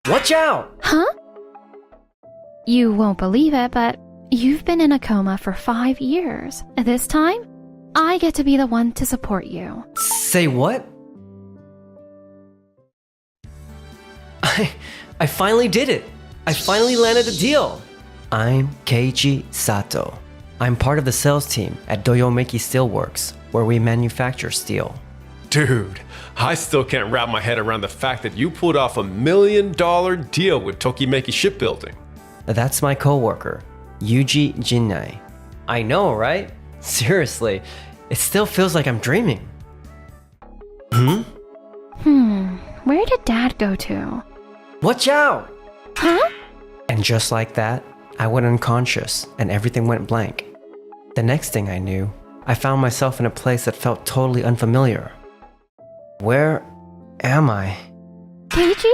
Watch out! Huh? You won't believe it, but you've been in a coma for 5 years. This time, I get to be the one to support you. Say what? I finally did it! I finally landed a deal! I'm Keiji Sato. I'm part of the sales team at Doyomeki Steelworks, where we manufacture steel. Dude, I still can't wrap my head around the fact that you pulled off $1 million deal with Tokimeki Shipbuilding. That's my coworker, Yuji Jinnai. I know, right? Seriously, it still feels like I'm dreaming. Where did Dad go to? Watch out! Huh? And just like that, I went unconscious and everything went blank. The next thing I knew, I found myself in a place that felt totally unfamiliar. Where am I? Keiji?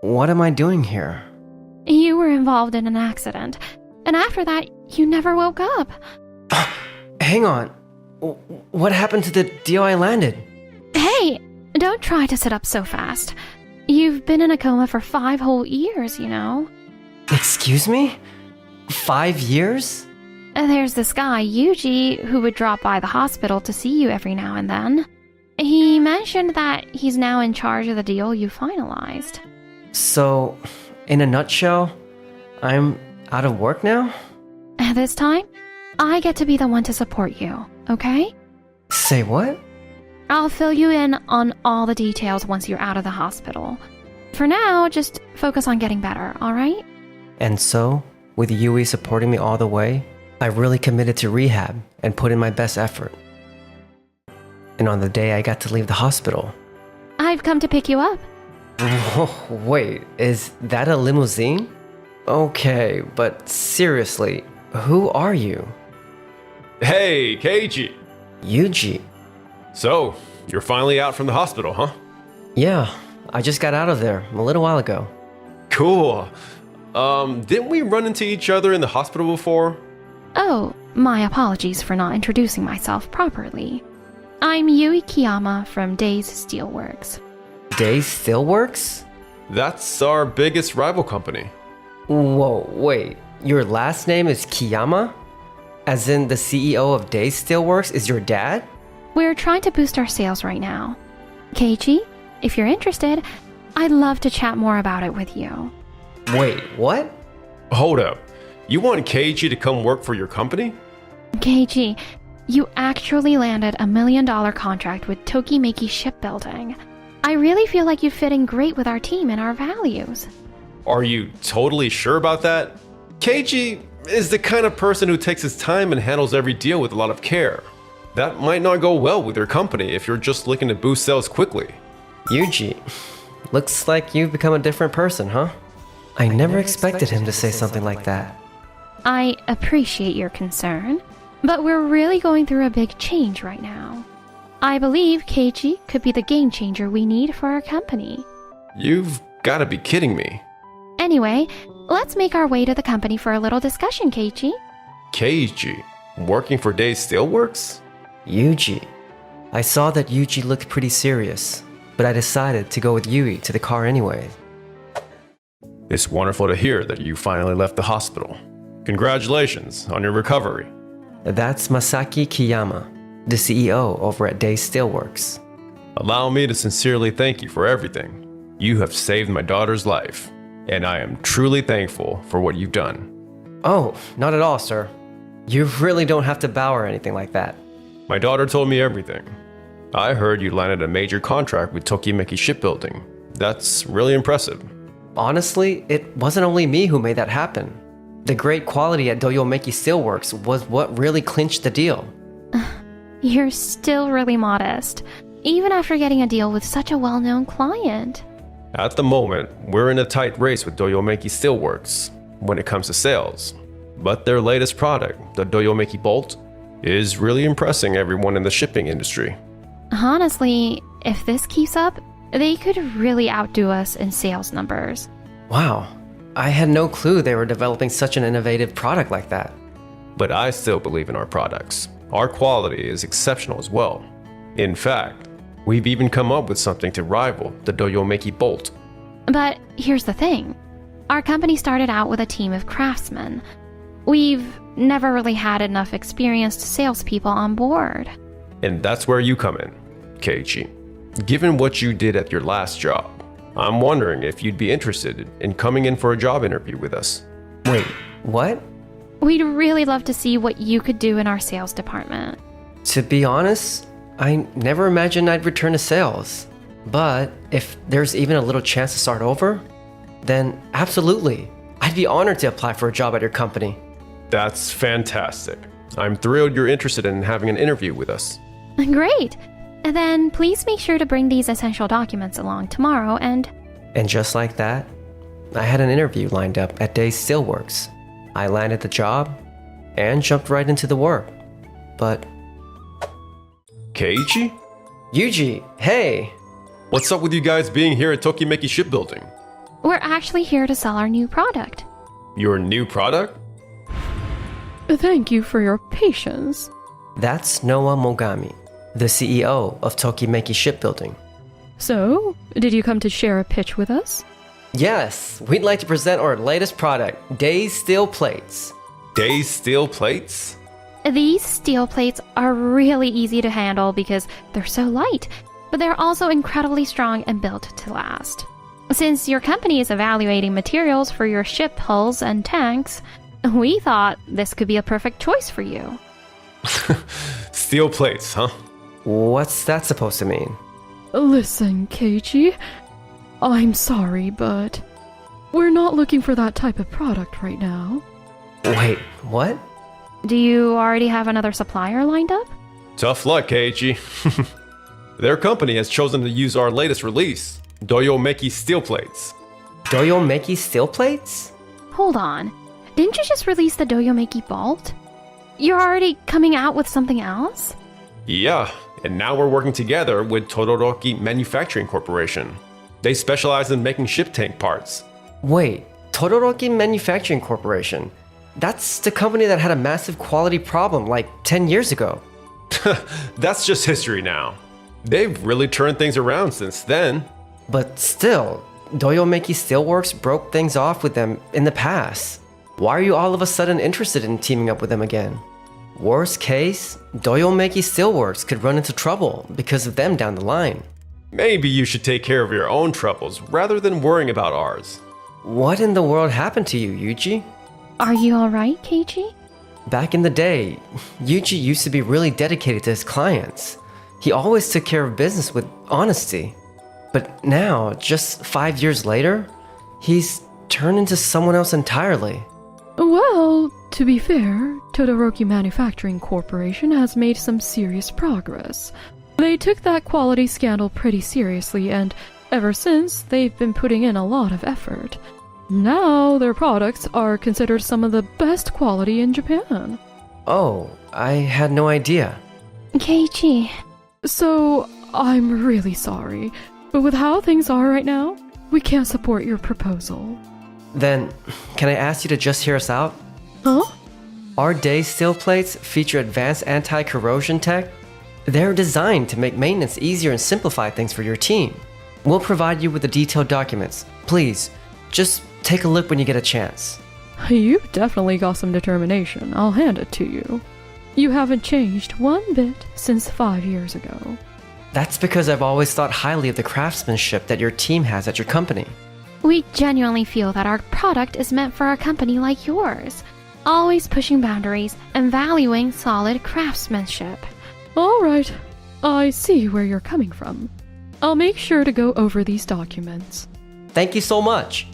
What am I doing here? You were involved in an accident, and after that, you never woke up. Hang on. What happened to the deal I landed? Hey, don't try to sit up so fast. You've been in a coma for 5 whole years, you know. Excuse me? 5 years? There's this guy, Yuji, who would drop by the hospital to see you every now and then. He mentioned that he's now in charge of the deal you finalized. So, in a nutshell, I'm out of work now? This time, I get to be the one to support you, okay? Say what? I'll fill you in on all the details once you're out of the hospital. For now, just focus on getting better, alright? And so, with Yui supporting me all the way, I really committed to rehab and put in my best effort. And on the day I got to leave the hospital... I've come to pick you up. Oh, wait, is that a limousine? Okay, but seriously, who are you? Hey, Keiji! Yuji. So, you're finally out from the hospital, huh? Yeah, I just got out of there a little while ago. Cool. Didn't we run into each other in the hospital before? Oh, my apologies for not introducing myself properly. I'm Yui Kiyama from Days Steelworks. Days Steelworks? That's our biggest rival company. Whoa, wait, your last name is Kiyama? As in the CEO of Days Steelworks is your dad? We're trying to boost our sales right now. Keiji, if you're interested, I'd love to chat more about it with you. Wait, what? Hold up. You want Keiji to come work for your company? Keiji, you actually landed $1 million contract with Tokimeki Shipbuilding. I really feel like you'd fit in great with our team and our values. Are you totally sure about that? Keiji is the kind of person who takes his time and handles every deal with a lot of care. That might not go well with your company if you're just looking to boost sales quickly. Yuji, looks like you've become a different person, huh? I never expected him to say something like that. I appreciate your concern, but we're really going through a big change right now. I believe Keiji could be the game changer we need for our company. You've gotta be kidding me. Anyway, let's make our way to the company for a little discussion, Keiji. Keiji, working for Days Steelworks? Yuji. I saw that Yuji looked pretty serious, but I decided to go with Yui to the car anyway. It's wonderful to hear that you finally left the hospital. Congratulations on your recovery. That's Masaki Kiyama, the CEO over at Days Steelworks. Allow me to sincerely thank you for everything. You have saved my daughter's life, and I am truly thankful for what you've done. Oh, not at all, sir. You really don't have to bow or anything like that. My daughter told me everything. I heard you landed a major contract with Tokimeki Shipbuilding. That's really impressive. Honestly, it wasn't only me who made that happen. The great quality at Doyomeki Steelworks was what really clinched the deal. You're still really modest, even after getting a deal with such a well-known client. At the moment, we're in a tight race with Doyomeki Steelworks when it comes to sales. But their latest product, the Doyomeki Bolt, is really impressing everyone in the shipping industry. Honestly, if this keeps up, they could really outdo us in sales numbers. Wow, I had no clue they were developing such an innovative product like that. But I still believe in our products. Our quality is exceptional as well. In fact, we've even come up with something to rival the Doyomeki Bolt. But here's the thing. Our company started out with a team of craftsmen. We've never really had enough experienced salespeople on board. And that's where you come in, Keiichi. Given what you did at your last job, I'm wondering if you'd be interested in coming in for a job interview with us. Wait, what? We'd really love to see what you could do in our sales department. To be honest, I never imagined I'd return to sales. But if there's even a little chance to start over, then absolutely. I'd be honored to apply for a job at your company. That's fantastic. I'm thrilled you're interested in having an interview with us. Great. And then please make sure to bring these essential documents along tomorrow and... And just like that, I had an interview lined up at Days Steelworks. I landed the job and jumped right into the work. But... Keiichi? Yuji, hey! What's up with you guys being here at Tokimeki Shipbuilding? We're actually here to sell our new product. Your new product? Thank you for your patience. That's Noah Mogami, the CEO of Tokimeki Shipbuilding. So, did you come to share a pitch with us? Yes, we'd like to present our latest product, Days Steel Plates. Days Steel Plates? These steel plates are really easy to handle because they're so light, but they're also incredibly strong and built to last. Since your company is evaluating materials for your ship hulls and tanks, we thought this could be a perfect choice for you. Steel plates, huh? What's that supposed to mean? Listen, Keiichi, I'm sorry, but we're not looking for that type of product right now. Wait, what? Do you already have another supplier lined up? Tough luck, Keiichi. Their company has chosen to use our latest release, Doyomeki Steel Plates. Doyomeki Steel Plates? Hold on. Didn't you just release the Doyomeki Vault? You're already coming out with something else? Yeah, and now we're working together with Todoroki Manufacturing Corporation. They specialize in making ship tank parts. Wait, Todoroki Manufacturing Corporation? That's the company that had a massive quality problem like 10 years ago. That's just history now. They've really turned things around since then. But still, Doyomeki Steelworks broke things off with them in the past. Why are you all of a sudden interested in teaming up with them again? Worst case, Doyomeki Steelworks could run into trouble because of them down the line. Maybe you should take care of your own troubles rather than worrying about ours. What in the world happened to you, Yuji? Are you alright, Keiichi? Back in the day, Yuji used to be really dedicated to his clients. He always took care of business with honesty. But now, just 5 years later, he's turned into someone else entirely. Well, to be fair, Todoroki Manufacturing Corporation has made some serious progress. They took that quality scandal pretty seriously, and ever since, they've been putting in a lot of effort. Now, their products are considered some of the best quality in Japan. Oh, I had no idea. Keiichi. So, I'm really sorry, but with how things are right now, we can't support your proposal. Then, can I ask you to just hear us out? Huh? Our Days Steel Plates feature advanced anti-corrosion tech. They're designed to make maintenance easier and simplify things for your team. We'll provide you with the detailed documents. Please, just take a look when you get a chance. You've definitely got some determination, I'll hand it to you. You haven't changed one bit since 5 years ago. That's because I've always thought highly of the craftsmanship that your team has at your company. We genuinely feel that our product is meant for a company like yours, always pushing boundaries and valuing solid craftsmanship. Alright, I see where you're coming from. I'll make sure to go over these documents. Thank you so much.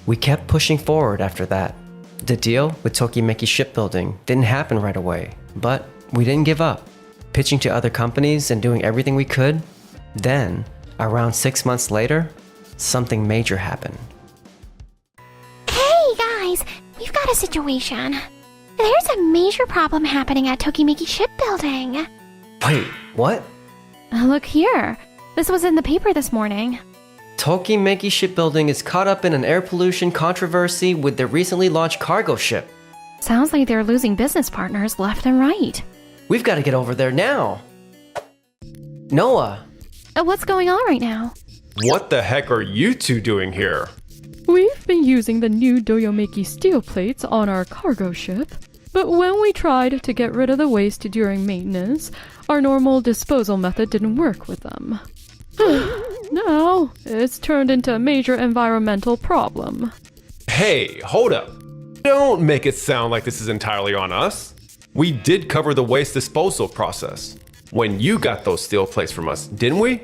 We kept pushing forward after that. The deal with Tokimeki Shipbuilding didn't happen right away, but we didn't give up. Pitching to other companies and doing everything we could. Then, around 6 months later, something major happened. Hey guys, we've got a situation. There's a major problem happening at Tokimeki Shipbuilding. Wait, what? Look here. This was in the paper this morning. Tokimeki Shipbuilding is caught up in an air pollution controversy with their recently launched cargo ship. Sounds like they're losing business partners left and right. We've got to get over there now. Noah, What's going on right now? What the heck are you two doing here? We've been using the new Doyomeki steel plates on our cargo ship, but when we tried to get rid of the waste during maintenance, our normal disposal method didn't work with them. Now, it's turned into a major environmental problem. Hey, hold up. Don't make it sound like this is entirely on us. We did cover the waste disposal process when you got those steel plates from us, didn't we?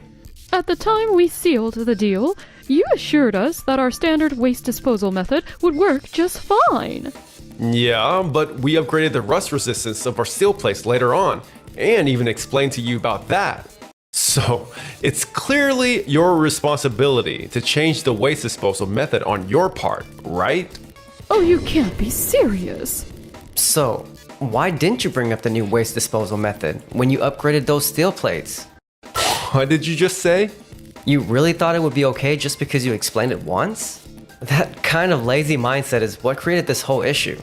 At the time we sealed the deal, you assured us that our standard waste disposal method would work just fine. Yeah, but we upgraded the rust resistance of our steel plates later on, and even explained to you about that. So, it's clearly your responsibility to change the waste disposal method on your part, right? Oh, you can't be serious. So, why didn't you bring up the new waste disposal method when you upgraded those steel plates? What did you just say? You really thought it would be okay just because you explained it once? That kind of lazy mindset is what created this whole issue.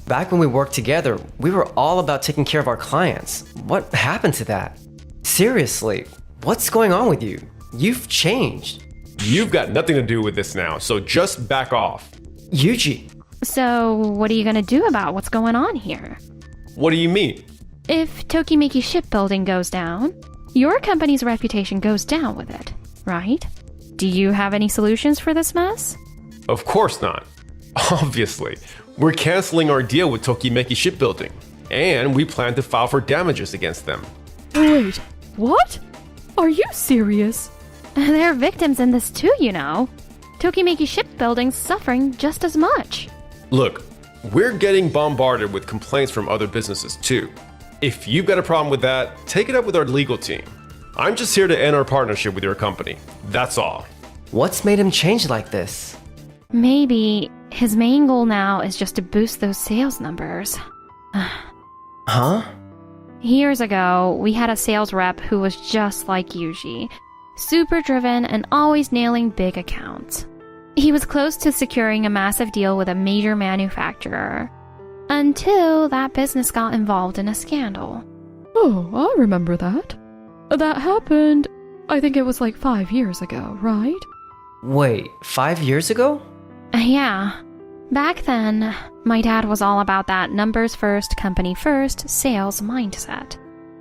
Back when we worked together, we were all about taking care of our clients. What happened to that? Seriously, what's going on with you? You've changed. You've got nothing to do with this now, so just back off. Yuji, So, what are you gonna do about what's going on here? What do you mean? If Tokimeki Shipbuilding goes down, your company's reputation goes down with it, right? Do you have any solutions for this mess? Of course not. Obviously, we're canceling our deal with Tokimeki Shipbuilding, and we plan to file for damages against them. Wait, what? Are you serious? There are victims in this too, you know. Tokimeki Shipbuilding's suffering just as much. Look, we're getting bombarded with complaints from other businesses too. If you've got a problem with that, take it up with our legal team. I'm just here to end our partnership with your company. That's all. what's made him change like this? Maybe his main goal now is just to boost those sales numbers. Huh? Years ago, we had a sales rep who was just like Yuji, super driven and always nailing big accounts. He was close to securing a massive deal with a major manufacturer, until that business got involved in a scandal. Oh, I remember that. That happened, I think it was like 5 years ago, right? Wait, 5 years ago? Yeah. Back then, my dad was all about that numbers first, company first sales mindset.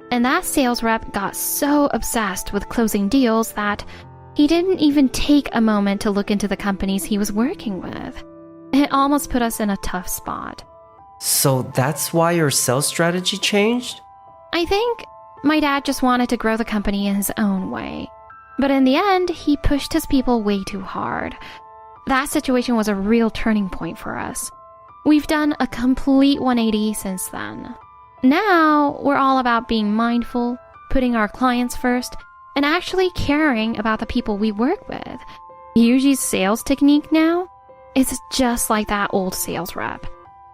And that sales rep got so obsessed with closing deals that he didn't even take a moment to look into the companies he was working with. It almost put us in a tough spot. So that's why your sales strategy changed? I think my dad just wanted to grow the company in his own way. But in the end, he pushed his people way too hard. That situation was a real turning point for us. We've done a complete 180 since then. Now, we're all about being mindful, putting our clients first, and actually caring about the people we work with. Yuji's sales technique now is just like that old sales rep.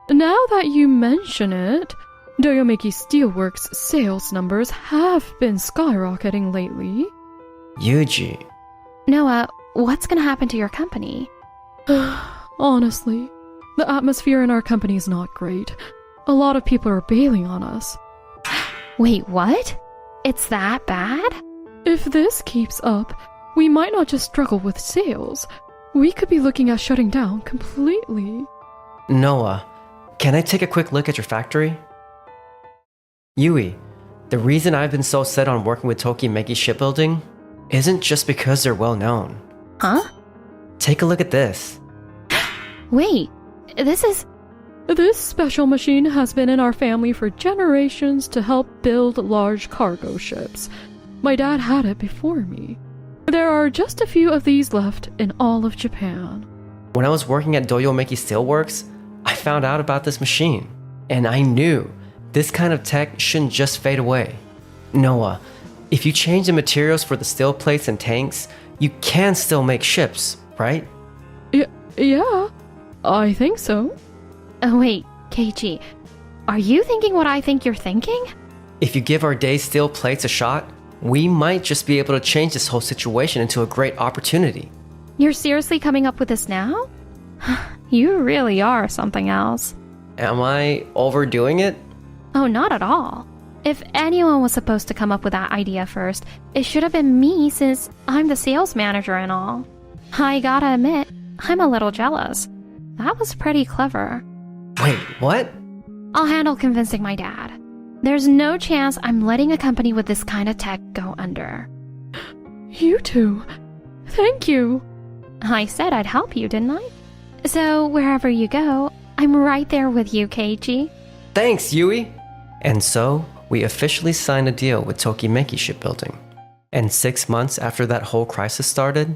Now that you mention it, Doyomeki Steelworks' sales numbers have been skyrocketing lately. Yuji. Noah, what's gonna happen to your company? Honestly, the atmosphere in our company is not great. A lot of people are bailing on us. Wait, what? It's that bad? If this keeps up, we might not just struggle with sales. We could be looking at shutting down completely. Noah, can I take a quick look at your factory? Yui, the reason I've been so set on working with Tokimeki Shipbuilding isn't just because they're well known. Huh? Take a look at this. Wait, this special machine has been in our family for generations to help build large cargo ships. My dad had it before me. There are just a few of these left in all of Japan. When I was working at Doyomeki Steelworks, I found out about this machine, and I knew this kind of tech shouldn't just fade away. Noah, if you change the materials for the steel plates and tanks, you can still make ships, right? Yeah, I think so. Oh wait, Keiichi, are you thinking what I think you're thinking? If you give our day's steel plates a shot, we might just be able to change this whole situation into a great opportunity. You're seriously coming up with this now? You really are something else. Am I overdoing it? Oh, not at all. If anyone was supposed to come up with that idea first, it should have been me since I'm the sales manager and all. I gotta admit, I'm a little jealous. That was pretty clever. Wait, what? I'll handle convincing my dad. There's no chance I'm letting a company with this kind of tech go under. You two. Thank you. I said I'd help you, didn't I? So wherever you go, I'm right there with you, Keiichi. Thanks, Yui! And so, we officially signed a deal with Tokimeki Shipbuilding. And 6 months after that whole crisis started,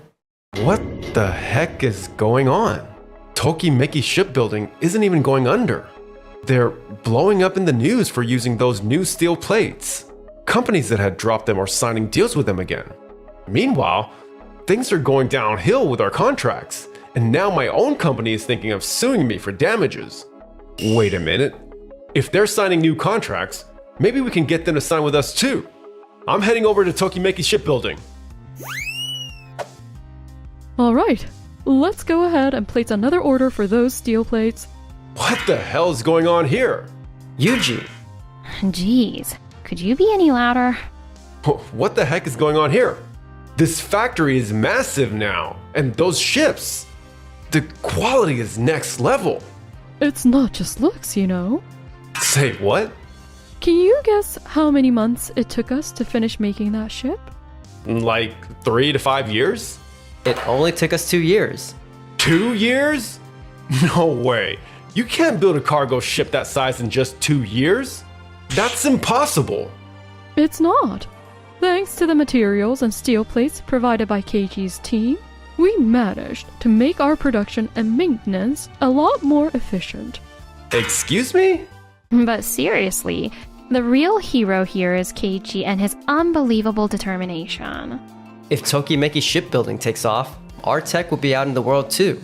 What the heck is going on? Tokimeki Shipbuilding isn't even going under. They're blowing up in the news for using those new steel plates. Companies that had dropped them are signing deals with them again. Meanwhile, things are going downhill with our contracts, and now my own company is thinking of suing me for damages. Wait a minute. If they're signing new contracts, maybe we can get them to sign with us too. I'm heading over to Tokimeki Shipbuilding. Alright, let's go ahead and place another order for those steel plates. What the hell is going on here? Yuji! Jeez, could you be any louder? What the heck is going on here? This factory is massive now, and those ships, the quality is next level. It's not just looks, you know. Say what? Can you guess how many months it took us to finish making that ship? Like 3 to 5 years? It only took us 2 years. 2 years? No way. You can't build a cargo ship that size in just 2 years. That's impossible. It's not. Thanks to the materials and steel plates provided by Keiichi's team, we managed to make our production and maintenance a lot more efficient. Excuse me? But seriously, the real hero here is Keiichi and his unbelievable determination. If Tokimeki Shipbuilding takes off, our tech will be out in the world too.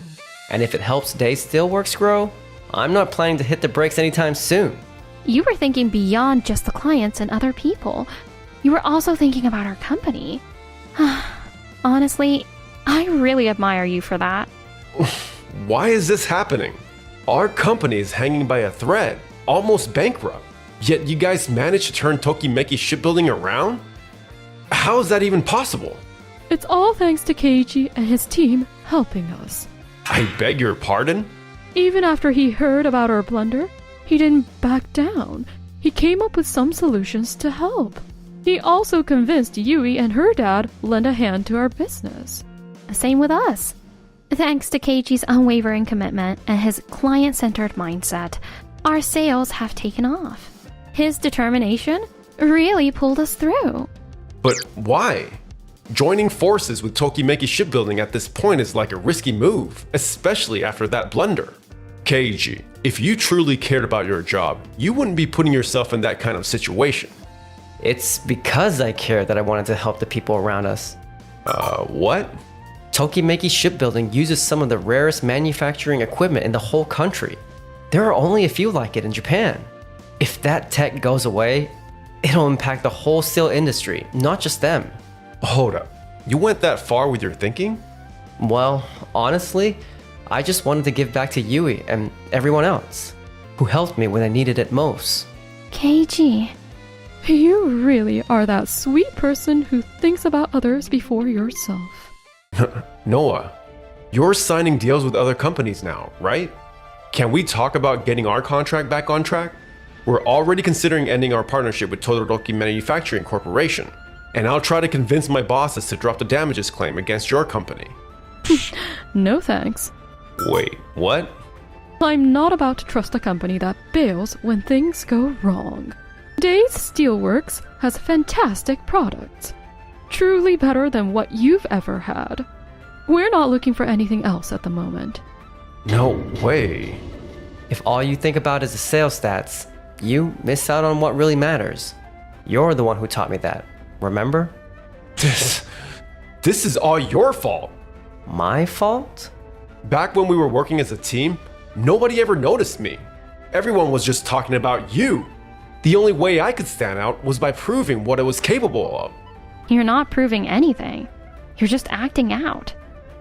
And if it helps Day Steelworks grow, I'm not planning to hit the brakes anytime soon. You were thinking beyond just the clients and other people. You were also thinking about our company. Honestly, I really admire you for that. Why is this happening? Our company is hanging by a thread, almost bankrupt. Yet you guys managed to turn Tokimeki Shipbuilding around? How is that even possible? It's all thanks to Keiichi and his team helping us. I beg your pardon? Even after he heard about our blunder, he didn't back down. He came up with some solutions to help. He also convinced Yui and her dad lend a hand to our business. Same with us. Thanks to Keiichi's unwavering commitment and his client-centered mindset, our sales have taken off. His determination really pulled us through. But why? Joining forces with Tokimeki Shipbuilding at this point is like a risky move, especially after that blunder. Keiji, if you truly cared about your job, you wouldn't be putting yourself in that kind of situation. It's because I care that I wanted to help the people around us. What? Tokimeki Shipbuilding uses some of the rarest manufacturing equipment in the whole country. There are only a few like it in Japan. If that tech goes away, it'll impact the whole steel industry, not just them. Hold up. You went that far with your thinking? Well, honestly, I just wanted to give back to Yui and everyone else who helped me when I needed it most. Keiichi. You really are that sweet person who thinks about others before yourself. Noah, you're signing deals with other companies now, right? Can we talk about getting our contract back on track? We're already considering ending our partnership with Todoroki Manufacturing Corporation, and I'll try to convince my bosses to drop the damages claim against your company. No thanks. Wait, what? I'm not about to trust a company that bails when things go wrong. Days Steelworks has fantastic products. Truly better than what you've ever had. We're not looking for anything else at the moment. No way. If all you think about is the sales stats, you miss out on what really matters. You're the one who taught me that, remember? This is all your fault. My fault? Back when we were working as a team, nobody ever noticed me. Everyone was just talking about you. The only way I could stand out was by proving what I was capable of. You're not proving anything. You're just acting out.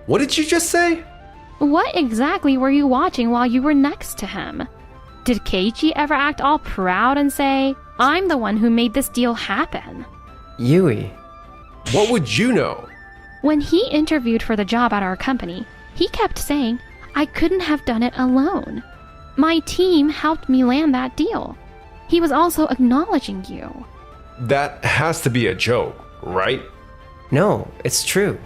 What did you just say? What exactly were you watching while you were next to him? Did Keiichi ever act all proud and say, I'm the one who made this deal happen. Yui, What would you know? When he interviewed for the job at our company, he kept saying I couldn't have done it alone. My team helped me land that deal. He was also acknowledging you. That has to be a joke, right? no, it's true.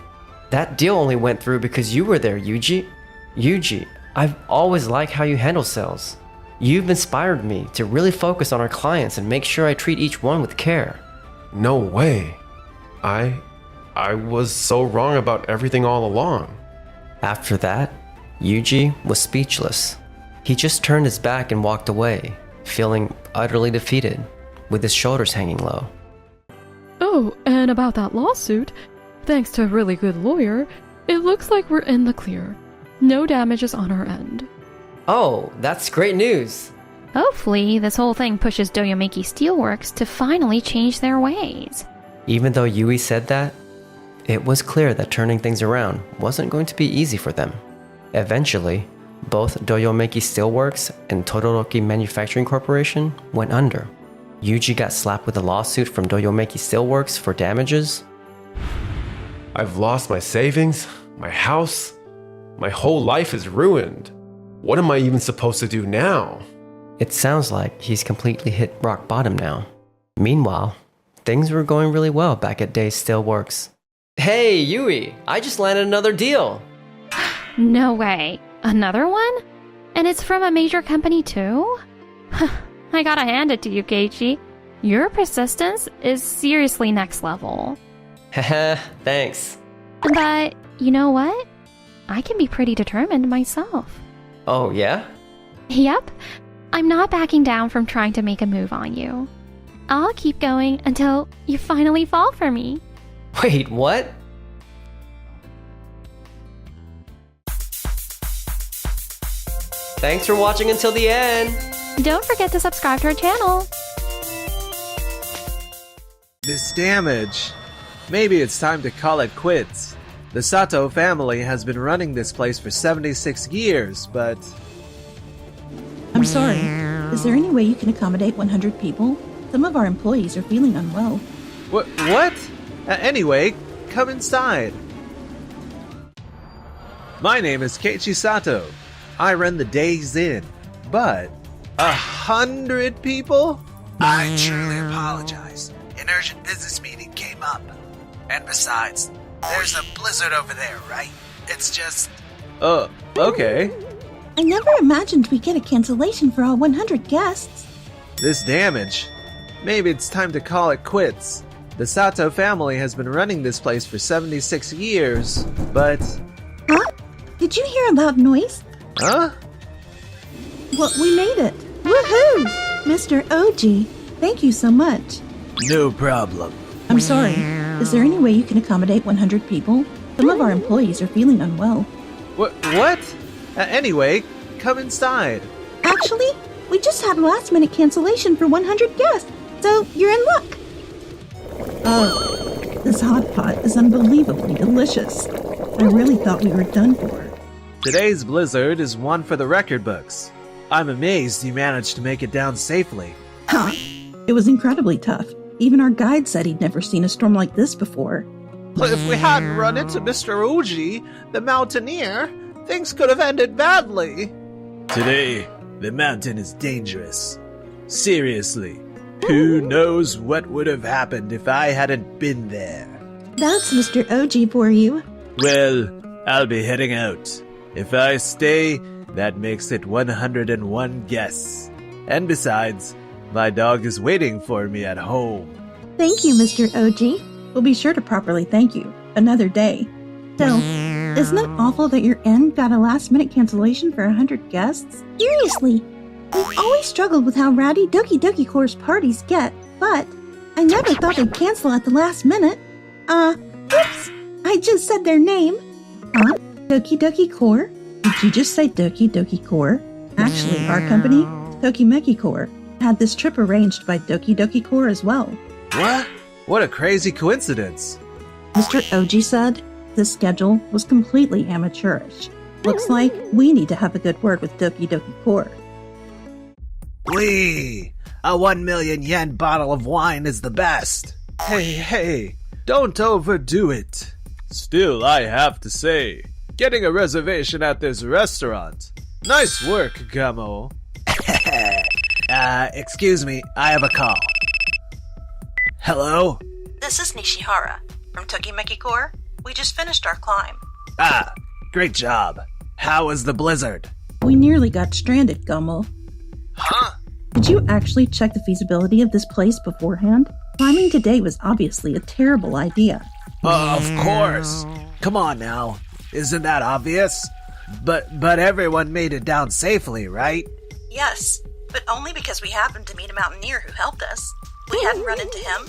That deal only went through because you were there, Yuji. Yuji, I've always liked how you handle sales. You've inspired me to really focus on our clients and make sure I treat each one with care. No way. I was so wrong about everything all along. After that, Yuji was speechless. He just turned his back and walked away, feeling utterly defeated, with his shoulders hanging low. Oh, and about that lawsuit, thanks to a really good lawyer, it looks like we're in the clear. No damages on our end. Oh, that's great news! Hopefully, this whole thing pushes Doyomeki Steelworks to finally change their ways. Even though Yui said that, it was clear that turning things around wasn't going to be easy for them. Eventually, both Doyomeki Steelworks and Todoroki Manufacturing Corporation went under. Yuji got slapped with a lawsuit from Doyomeki Steelworks for damages. I've lost my savings, my house, my whole life is ruined. What am I even supposed to do now? It sounds like he's completely hit rock bottom now. Meanwhile, things were going really well back at Day Steelworks. Hey, Yui, I just landed another deal. No way. Another one? And it's from a major company too? I gotta hand it to you, Keiichi. Your persistence is seriously next level. Haha, thanks. But you know what? I can be pretty determined myself. Oh, yeah? Yep. I'm not backing down from trying to make a move on you. I'll keep going until you finally fall for me. Wait, what? Thanks for watching until the end. Don't forget to subscribe to our channel. This damage. Maybe it's time to call it quits. The Sato family has been running this place for 76 years, but... I'm sorry. Is there any way you can accommodate 100 people? Some of our employees are feeling unwell. What? Anyway, come inside. My name is Keiichi Sato. I run the Days Inn, but 100 people? I truly apologize. An urgent business meeting came up. And besides, there's a blizzard over there, right? It's just... Okay. I never imagined we'd get a cancellation for all 100 guests. This damage. Maybe it's time to call it quits. The Sato family has been running this place for 76 years, but... Huh? Did you hear a loud noise? Huh? Well, we made it. Woohoo! Mr. OG, thank you so much. no problem. I'm sorry. Is there any way you can accommodate 100 people? Some of our employees are feeling unwell. What? Anyway, come inside. Actually, we just had a last-minute cancellation for 100 guests, so you're in luck. This hot pot is unbelievably delicious. I really thought we were done for. Today's blizzard is one for the record books. I'm amazed you managed to make it down safely. Huh. It was incredibly tough. Even our guide said he'd never seen a storm like this before. If we hadn't run into Mr. Uji, the mountaineer, things could have ended badly. Today, the mountain is dangerous. Seriously, who knows what would have happened if I hadn't been there? That's Mr. OG for you. Well, I'll be heading out. If I stay, that makes it 101 guests. And besides, my dog is waiting for me at home. Thank you, Mr. OG. We'll be sure to properly thank you another day. Still, isn't it awful that your inn got a last-minute cancellation for 100 guests? Seriously, we've always struggled with how rowdy Doki Doki Corps parties get, but I never thought they'd cancel at the last minute. Oops, I just said their name. Huh? Doki Doki Corps? Did you just say Doki Doki Corps? Actually, our company, Tokimeki Corps, had this trip arranged by Doki Doki Corps as well. What? What a crazy coincidence. Mr. OG said this schedule was completely amateurish. Looks like we need to have a good word with Doki Doki Corps. Wee! A 1 million yen bottle of wine is the best. Hey, don't overdo it. Still, I have to say, getting a reservation at this restaurant. Nice work, Gamo. Excuse me, I have a call. Hello? This is Nishihara from Tokimeki Corps. We just finished our climb. Ah, great job. How was the blizzard? We nearly got stranded, Gummel. Huh? Did you actually check the feasibility of this place beforehand? Climbing today was obviously a terrible idea. Of course. Come on now. Isn't that obvious? But everyone made it down safely, right? Yes, but only because we happened to meet a mountaineer who helped us. We hadn't run into him.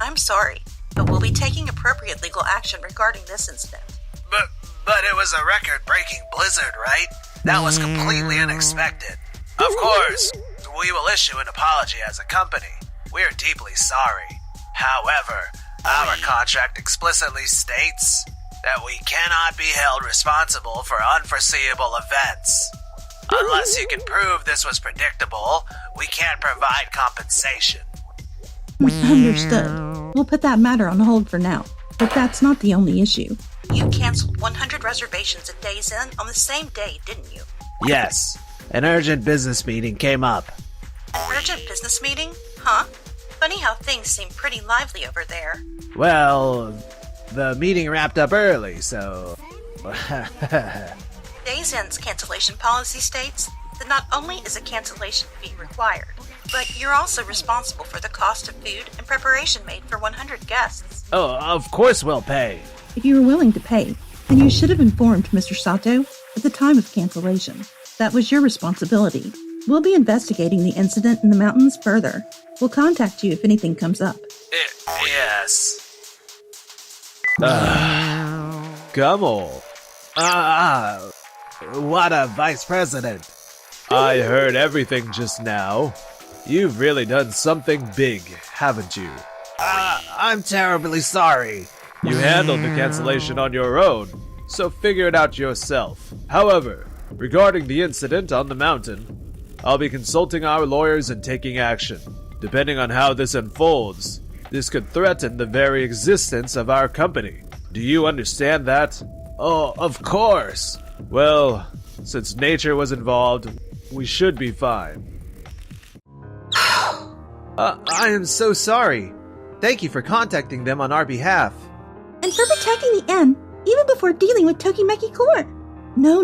I'm sorry, but we'll be taking appropriate legal action regarding this incident. But it was a record-breaking blizzard, right? That was completely unexpected. Of course, we will issue an apology as a company. We're deeply sorry. However, our contract explicitly states that we cannot be held responsible for unforeseeable events. Unless you can prove this was predictable, we can't provide compensation. Understood. We'll put that matter on hold for now. But that's not the only issue. You canceled 100 reservations at Days Inn on the same day, didn't you? Yes. An urgent business meeting came up. An urgent business meeting? Huh? Funny how things seem pretty lively over there. Well, the meeting wrapped up early, so... Days Inn's cancellation policy states that not only is a cancellation fee required, but you're also responsible for the cost of food and preparation made for 100 guests. Oh, of course we'll pay. If you were willing to pay, then you should have informed Mr. Sato at the time of cancellation. That was your responsibility. We'll be investigating the incident in the mountains further. We'll contact you if anything comes up. Yes. Gummel. What a vice president. I heard everything just now. You've really done something big, haven't you? I'm terribly sorry. You handled the cancellation on your own, so figure it out yourself. However, regarding the incident on the mountain, I'll be consulting our lawyers and taking action. Depending on how this unfolds, this could threaten the very existence of our company. Do you understand that? Oh, of course. Well, since nature was involved, we should be fine. I am so sorry. Thank you for contacting them on our behalf. And for protecting the inn, even before dealing with Tokimeki Corps. No.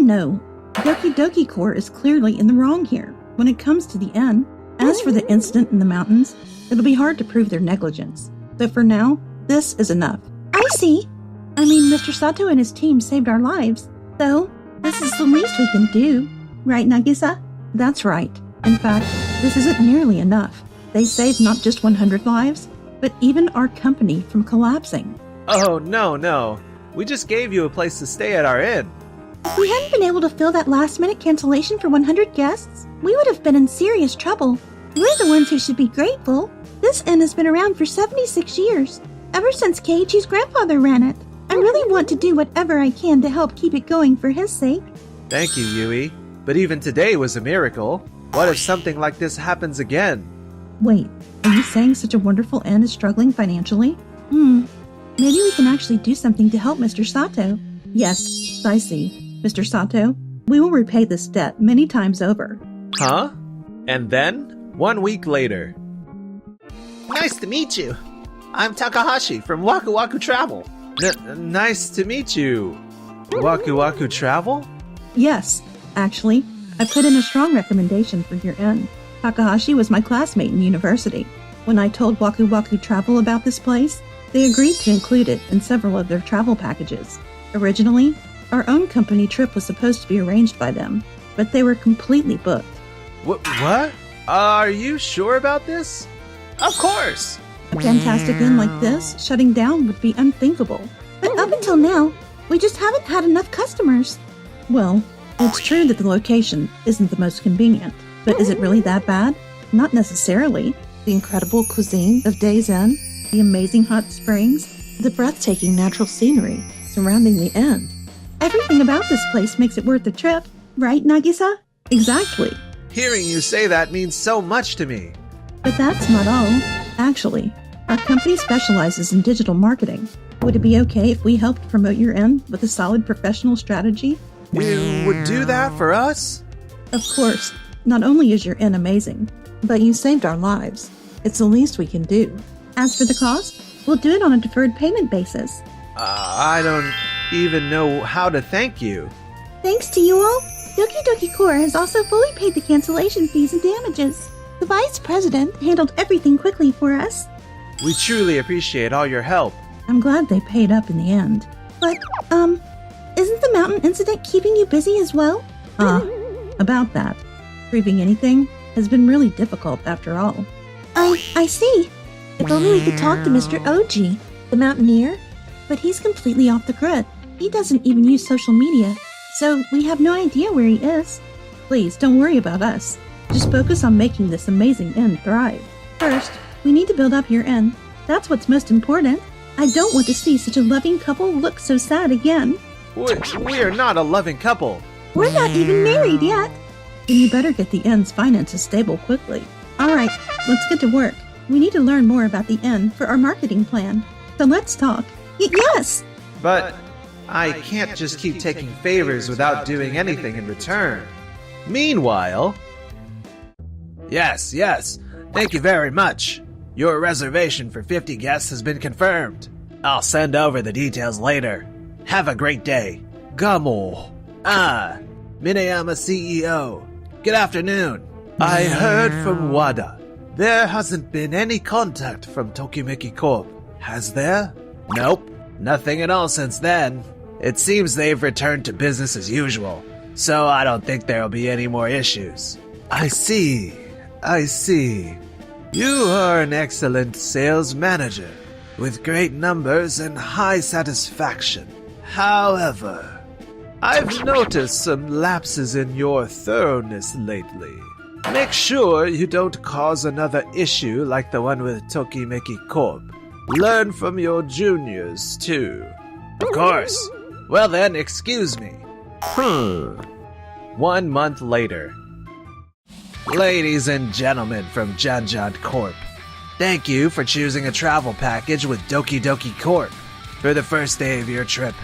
Doki Doki Corps is clearly in the wrong here when it comes to the inn. As for the incident in the mountains, it'll be hard to prove their negligence. But for now, this is enough. I see. I mean, Mr. Sato and his team saved our lives. So, this is the least we can do. Right, Nagisa? That's right. In fact, this isn't nearly enough. They saved not just 100 lives, but even our company from collapsing. Oh, no. We just gave you a place to stay at our inn. If we hadn't been able to fill that last-minute cancellation for 100 guests, we would have been in serious trouble. We're the ones who should be grateful. This inn has been around for 76 years, ever since Keiichi's grandfather ran it. I really want to do whatever I can to help keep it going for his sake. Thank you, Yui. But even today was a miracle. What if something like this happens again? Wait, are you saying such a wonderful inn is struggling financially? Maybe we can actually do something to help Mr. Sato. Yes, I see. Mr. Sato, we will repay this debt many times over. Huh? And then, 1 week later. Nice to meet you. I'm Takahashi from Waku Waku Travel. Nice to meet you. Waku Waku Travel? Yes, actually, I put in a strong recommendation for your inn. Takahashi was my classmate in university. When I told Waku Waku Travel about this place, they agreed to include it in several of their travel packages. Originally, our own company trip was supposed to be arranged by them, but they were completely booked. What? Are you sure about this? Of course. A fantastic inn like this shutting down would be unthinkable. But up until now, we just haven't had enough customers. Well, it's true that the location isn't the most convenient, but is it really that bad? Not necessarily. The incredible cuisine of Days Inn, the amazing hot springs, the breathtaking natural scenery surrounding the inn. Everything about this place makes it worth the trip, right, Nagisa? Exactly. Hearing you say that means so much to me. But that's not all. Actually, our company specializes in digital marketing. Would it be okay if we helped promote your inn with a solid professional strategy? You would do that for us? Of course. Not only is your inn amazing, but you saved our lives. It's the least we can do. As for the cost, we'll do it on a deferred payment basis. I don't even know how to thank you. Thanks to you all, Doki Doki Core has also fully paid the cancellation fees and damages. The vice president handled everything quickly for us. We truly appreciate all your help. I'm glad they paid up in the end. But, isn't the mountain incident keeping you busy as well? About that. Proving anything has been really difficult after all. I see. If only we could talk to Mr. OG, the mountaineer. But he's completely off the grid. He doesn't even use social media, so we have no idea where he is. Please, don't worry about us. Just focus on making this amazing inn thrive. First, we need to build up your inn. That's what's most important. I don't want to see such a loving couple look so sad again. We are not a loving couple. We're not even married yet. Then you better get the inn's finances stable quickly. Alright, let's get to work. We need to learn more about the inn for our marketing plan. So let's talk. Yes! But I can't just keep taking favors without doing anything in return. Meanwhile... Yes. Thank you very much. Your reservation for 50 guests has been confirmed. I'll send over the details later. Have a great day. Gamo. Minayama CEO. Good afternoon. I heard from WADA. There hasn't been any contact from Tokimeki Corp, has there? Nope. Nothing at all since then. It seems they've returned to business as usual, so I don't think there'll be any more issues. I see. You are an excellent sales manager, with great numbers and high satisfaction. However, I've noticed some lapses in your thoroughness lately. Make sure you don't cause another issue like the one with Tokimeki Corp. Learn from your juniors, too. Of course. Well then, excuse me. 1 month later. Ladies and gentlemen from Janjan Corp, thank you for choosing a travel package with Doki Doki Corp. For the first day of your trip,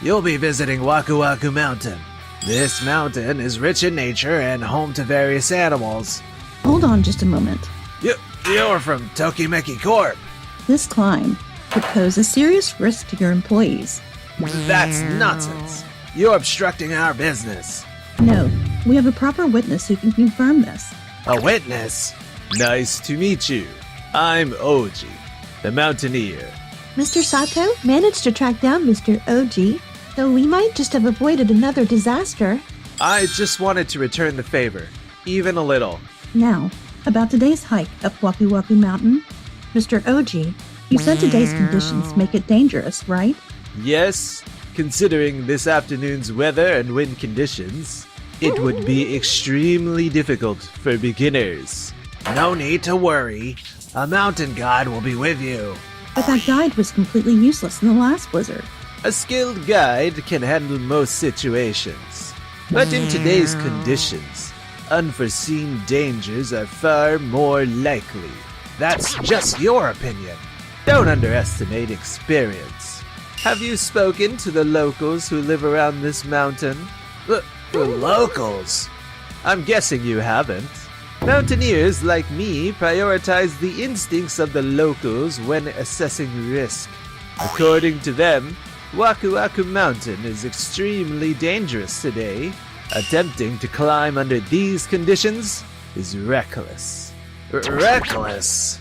you'll be visiting Waku Waku Mountain. This mountain is rich in nature and home to various animals. Hold on just a moment. You're from Tokimeki Corp. This climb could pose a serious risk to your employees. That's nonsense. You're obstructing our business. No, we have a proper witness who can confirm this. A witness? Nice to meet you. I'm Oji, the mountaineer. Mr. Sato managed to track down Mr. OG, so we might just have avoided another disaster. I just wanted to return the favor, even a little. Now, about today's hike up Waku Waku Mountain. Mr. OG, you said today's conditions make it dangerous, right? Yes, considering this afternoon's weather and wind conditions, it would be extremely difficult for beginners. No need to worry. A mountain guide will be with you. But that guide was completely useless in the last blizzard. A skilled guide can handle most situations. But in today's conditions, unforeseen dangers are far more likely. That's just your opinion. Don't underestimate experience. Have you spoken to the locals who live around this mountain? The locals? I'm guessing you haven't. Mountaineers like me prioritize the instincts of the locals when assessing risk. According to them, Waku Waku Mountain is extremely dangerous today. Attempting to climb under these conditions is reckless. Reckless?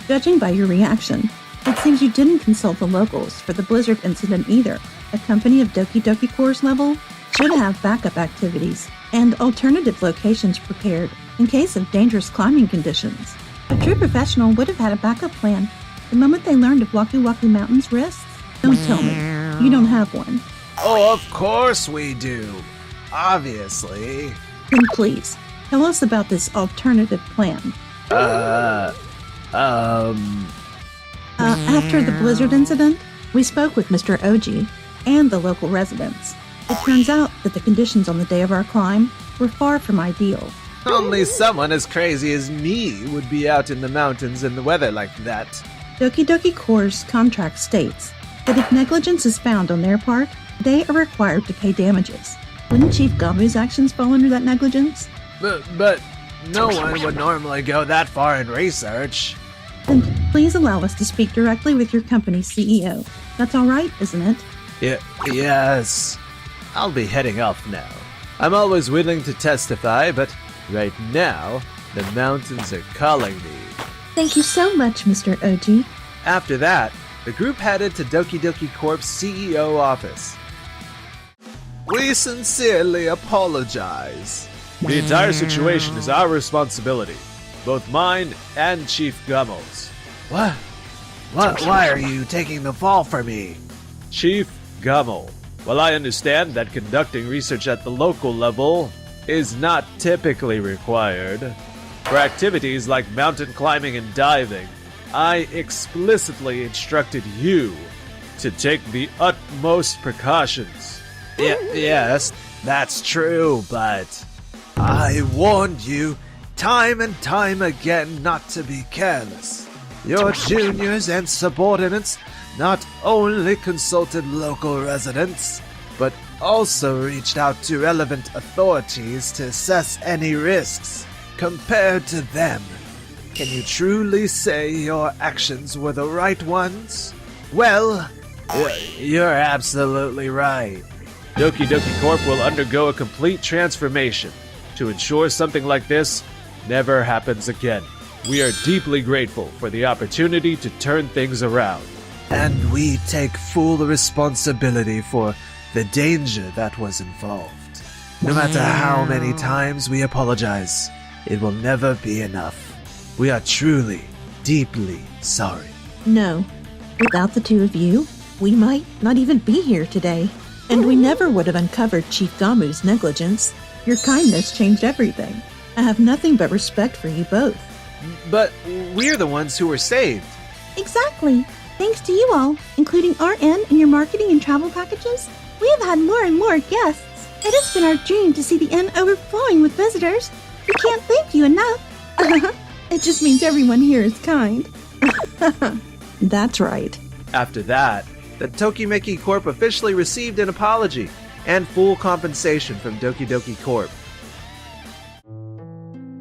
Judging by your reaction, it seems you didn't consult the locals for the blizzard incident either. A company of Doki Doki Corps' level should have backup activities and alternative locations prepared in case of dangerous climbing conditions. A true professional would have had a backup plan the moment they learned of Waku Waku Mountain's risks. Don't tell me you don't have one. Oh, of course we do. Obviously. Then please, tell us about this alternative plan. After the blizzard incident, we spoke with Mr. OG and the local residents. It turns out that the conditions on the day of our climb were far from ideal. Only someone as crazy as me would be out in the mountains in the weather like that. Doki Doki Corps' contract states that if negligence is found on their part, they are required to pay damages. Wouldn't Chief Gamu's actions fall under that negligence? But no one would normally go that far in research. Then please allow us to speak directly with your company's CEO. That's all right, isn't it? Yes. I'll be heading off now. I'm always willing to testify, but right now, the mountains are calling me. Thank you so much, Mr. OG. After that, the group headed to Doki Doki Corp's CEO office. We sincerely apologize. The entire situation is our responsibility, both mine and Chief Gummo's. What? Why are you taking the fall for me? Chief Gummo, while I understand that conducting research at the local level is not typically required, for activities like mountain climbing and diving, I explicitly instructed you to take the utmost precautions. Yes, that's true, but I warned you time and time again not to be careless. Your juniors and subordinates not only consulted local residents, but also reached out to relevant authorities to assess any risks. Compared to them, can you truly say your actions were the right ones? Well, you're absolutely right. Doki Doki Corp will undergo a complete transformation to ensure something like this never happens again. We are deeply grateful for the opportunity to turn things around. And we take full responsibility for the danger that was involved. No matter how many times we apologize, it will never be enough. We are truly, deeply sorry. No. Without the two of you, we might not even be here today. And we never would have uncovered Chief Gamu's negligence. Your kindness changed everything. I have nothing but respect for you both. But we're the ones who were saved. Exactly. Thanks to you all, including RN and your marketing and travel packages, we have had more and more guests. It has been our dream to see the inn overflowing with visitors. We can't thank you enough. It just means everyone here is kind. That's right. After that, the Tokimeki Corp officially received an apology and full compensation from Doki Doki Corp.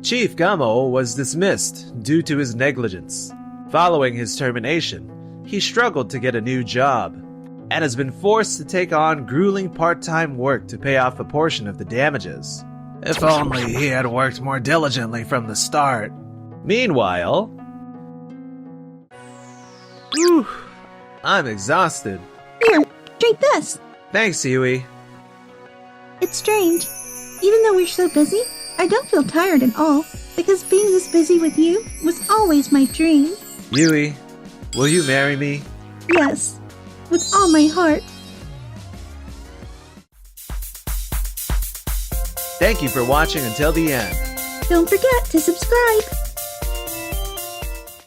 Chief Gamo was dismissed due to his negligence. Following his termination, he struggled to get a new job and has been forced to take on grueling part-time work to pay off a portion of the damages. If only he had worked more diligently from the start. Meanwhile, I'm exhausted. Here, drink this. Thanks, Yui. It's strange. Even though we're so busy, I don't feel tired at all, because being this busy with you was always my dream. Yui, will you marry me? Yes, with all my heart. Thank you for watching until the end. Don't forget to subscribe.